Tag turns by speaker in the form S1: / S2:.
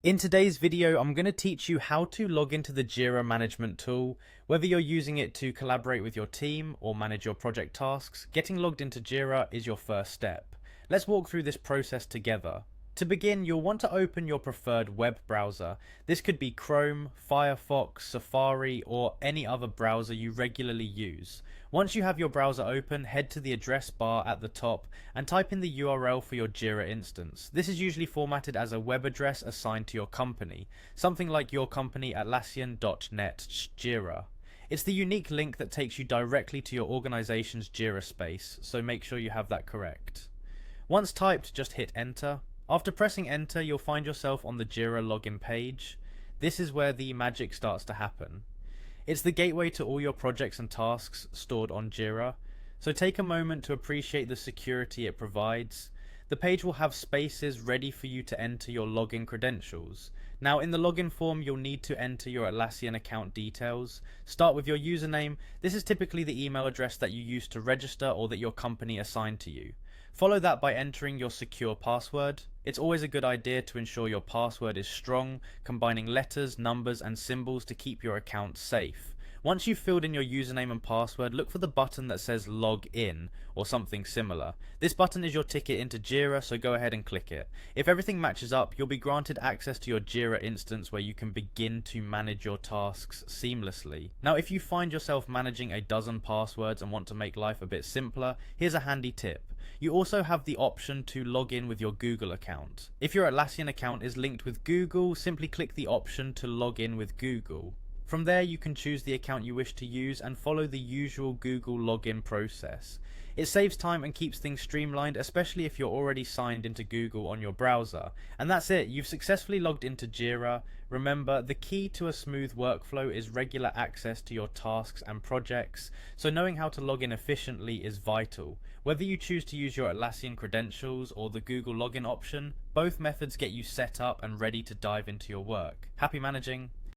S1: In today's video, I'm going to teach you how to log into the Jira management tool. Whether you're using it to collaborate with your team or manage your project tasks, getting logged into Jira is your first step. Let's walk through this process together. To begin, you'll want to open your preferred web browser. This could be Chrome, Firefox, Safari, or any other browser you regularly use. Once you have your browser open, head to the address bar at the top and type in the URL for your Jira instance. This is usually formatted as a web address assigned to your company, something like your company Atlassian.net/Jira. It's the unique link that takes you directly to your organization's Jira space, so make sure you have that correct. Once typed, just hit enter. After pressing enter, you'll find yourself on the Jira login page. This is where the magic starts to happen. It's the gateway to all your projects and tasks stored on Jira, so take a moment to appreciate the security it provides. The page will have spaces ready for you to enter your login credentials. Now, in the login form, you'll need to enter your Atlassian account details. Start with your username. This is typically the email address that you used to register or that your company assigned to you. Follow that by entering your secure password. It's always a good idea to ensure your password is strong, combining letters, numbers, and symbols to keep your account safe. Once you've filled in your username and password, look for the button that says log in or something similar. This button is your ticket into Jira, so go ahead and click it. If everything matches up, you'll be granted access to your Jira instance where you can begin to manage your tasks seamlessly. Now, if you find yourself managing a dozen passwords and want to make life a bit simpler, here's a handy tip. You also have the option to log in with your Google account. If your Atlassian account is linked with Google, simply click the option to log in with Google. From there, you can choose the account you wish to use and follow the usual Google login process. It saves time and keeps things streamlined, especially if you're already signed into Google on your browser. And that's it, you've successfully logged into Jira. Remember, the key to a smooth workflow is regular access to your tasks and projects, so knowing how to log in efficiently is vital. Whether you choose to use your Atlassian credentials or the Google login option, both methods get you set up and ready to dive into your work. Happy managing!